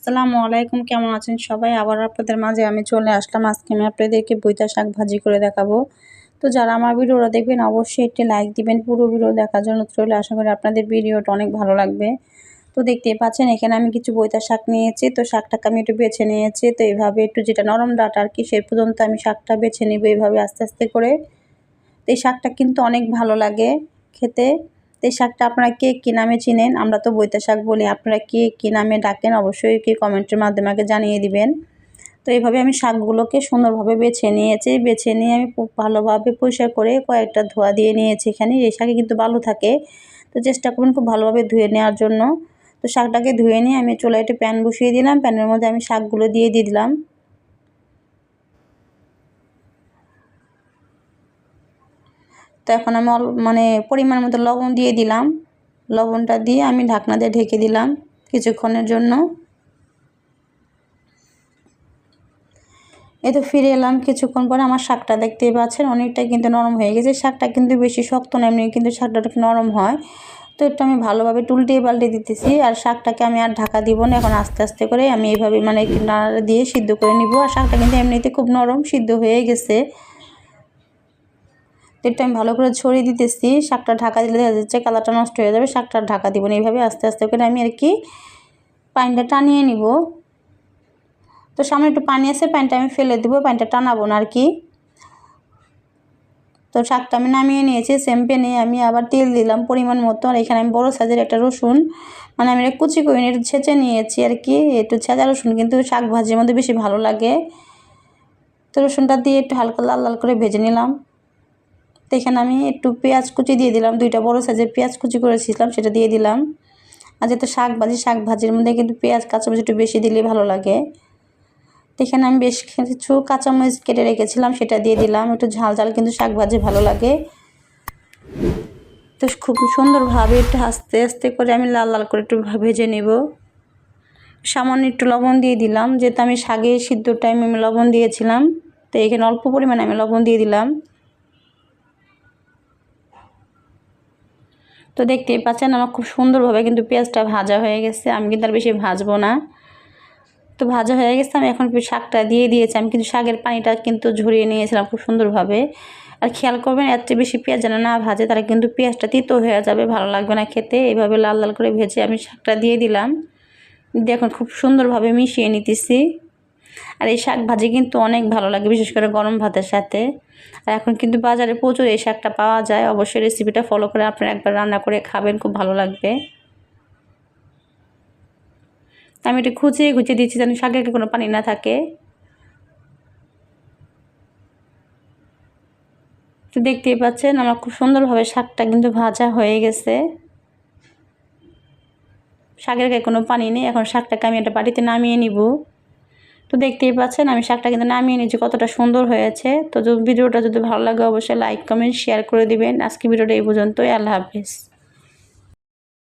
আসসালামু আলাইকুম, কেমন আছেন সবাই? আবার আপনাদের মাঝে আমি চলে আসলাম। আজকে আমি আপনাদেরকে বইতা শাক ভাজি করে দেখাবো। তো যারা আমার ভিডিওটা দেখবেন অবশ্যই একটি লাইক দিবেন। পুরো ভিডিও দেখার জন্য চলে আশা করি আপনাদের ভিডিওটা অনেক ভালো লাগবে। তো দেখতেই পাচ্ছেন এখানে আমি কিছু বইতা শাক নিয়েছি। তো শাকটাকে আমি একটু বেছে নিয়েছি। তো এইভাবে একটু যেটা নরম ডাঁটা আর কি সেই পর্যন্ত আমি শাকটা বেছে নিব এইভাবে আস্তে আস্তে করে। তো এই শাকটা কিন্তু অনেক ভালো লাগে খেতে। তো এই শাকটা আপনারা কে কী নামে চিনেন? আমরা তো বইতা শাক বলি, আপনারা কে কী নামে ডাকেন অবশ্যই কি কমেন্টের মাধ্যমে আমাকে জানিয়ে দিবেন। তো এইভাবে আমি শাকগুলোকে সুন্দরভাবে বেছে নিয়েছি। বেছে নিয়ে আমি খুব ভালোভাবে পরিষ্কার করে কয়েকটা ধোয়া দিয়ে নিয়েছি। এখানে এই শাকে কিন্তু বালু থাকে, তো চেষ্টা করুন খুব ভালোভাবে ধুয়ে নেওয়ার জন্য। তো শাকটাকে ধুয়ে নিয়ে আমি চুলায় একটা প্যান বসিয়ে দিলাম। প্যানের মধ্যে আমি শাকগুলো দিয়ে দিলাম। তো এখন আমি পরিমাণ মতো লবণ দিয়ে দিলাম। লবণটা দিয়ে আমি ঢাকনা দিয়ে ঢেকে দিলাম কিছুক্ষণের জন্য। এই তো ফিরে এলাম কিছুক্ষণ পরে। আমার শাকটা দেখতেই পাচ্ছেন অনেকটাই কিন্তু নরম হয়ে গেছে। শাকটা কিন্তু বেশি শক্ত না, এমনি কিন্তু শাকটা একটু নরম হয়। তো একটু আমি ভালোভাবে উল্টিয়ে পাল্টে দিতেছি। আর শাকটাকে আমি আর ঢাকা দিব না, এখন আস্তে আস্তে করে আমি এইভাবে একটু নাড়া দিয়ে সিদ্ধ করে নিব। আর শাকটা কিন্তু এমনিতে খুব নরম সিদ্ধ হয়ে গেছে। তো একটু আমি ভালো করে ছড়িয়ে দিতেছি। শাকটা ঢাকা দিলে দেখা যাচ্ছে কালারটা নষ্ট হয়ে যাবে, শাকটা ঢাকা দিব না। এইভাবে আস্তে আস্তে করে আমি আর কি পানিটা টানিয়ে নিব। তো সামনে একটু পানি আছে, পানিটা আমি ফেলে দেবো, পানিটা টানাবো না আর কি। তো শাকটা আমি নামিয়ে নিয়েছি। সেম প্যানে আমি আবার তেল দিলাম পরিমাণ মতো। আর এখানে আমি বড়ো সাইজের একটা রসুন আমি কুচি করে একটু ছেঁচে নিয়েছি আর কি। একটু ছেঁচা রসুন কিন্তু শাক ভাজির মধ্যে বেশি ভালো লাগে। তো রসুনটা দিয়ে একটু হালকা লাল লাল করে ভেজে নিলাম। তো এখানে আমি একটু পেঁয়াজ কুচি দিয়ে দিলাম, 2টা বড়ো সাইজের পেঁয়াজ কুচি করেছিলাম সেটা দিয়ে দিলাম। আর যেহেতু শাক ভাজির মধ্যে কিন্তু পেঁয়াজ কাঁচামরিচ একটু বেশি দিলে ভালো লাগে। তো এখানে আমি বেশ কিছু কাঁচামরিচ কেটে রেখেছিলাম সেটা দিয়ে দিলাম। একটু ঝাল ঝাল কিন্তু শাক ভাজি ভালো লাগে। তো খুব সুন্দরভাবে একটু আস্তে আস্তে করে আমি লাল লাল করে একটু ভেজে নেব। সামান্য একটু লবণ দিয়ে দিলাম, যেহেতু আমি শাকে সিদ্ধ টাইমে আমি লবণ দিয়েছিলাম। তো এখানে অল্প পরিমাণে আমি লবণ দিয়ে দিলাম। তো দেখতেই পাচ্ছেন আমার খুব সুন্দরভাবে কিন্তু পেঁয়াজটা ভাজা হয়ে গেছে। আমি কিন্তু আর বেশি ভাজবো না। তো ভাজা হয়ে গেছে, আমি এখন শাকটা দিয়ে দিয়েছি। আমি কিন্তু শাকের পানিটা কিন্তু ঝরিয়ে নিয়েছিলাম খুব সুন্দরভাবে। আর খেয়াল করবেন এর চেয়ে বেশি পেঁয়াজ যেন না ভাজে, তারা কিন্তু পেঁয়াজটা তিতো হয়ে যাবে, ভালো লাগবে না খেতে। এইভাবে লাল লাল করে ভেজে আমি শাকটা দিয়ে দিলাম। দেখুন খুব সুন্দরভাবে মিশিয়ে নিতেছি। আর এই শাক ভাজি কিন্তু অনেক ভালো লাগে, বিশেষ করে গরম ভাতের সাথে। আর এখন কিন্তু বাজারে প্রচুর এই শাকটা পাওয়া যায়। অবশ্যই রেসিপিটা ফলো করে আপনারা একবার রান্না করে খাবেন, খুব ভালো লাগবে। আমি একটু খুঁচিয়ে দিচ্ছি যেন শাকের কোনো পানি না থাকে। তো দেখতেই পাচ্ছেন আমার খুব সুন্দরভাবে শাকটা কিন্তু ভাজা হয়ে গেছে। শাকের গায়ে কোনো পানি নেই। এখন শাকটাকে আমি একটা বাটিতে নামিয়ে নিব। তো দেখতেই পাচ্ছেন আমি শাকটা কিন্তু নামিয়ে নিয়েছি, কতটা সুন্দর হয়েছে। তো ভিডিওটা যদি ভালো লাগে অবশ্যই লাইক কমেন্ট শেয়ার করে দিবেন। আজকে ভিডিওটা এই পর্যন্তই। আল্লাহ হাফেজ।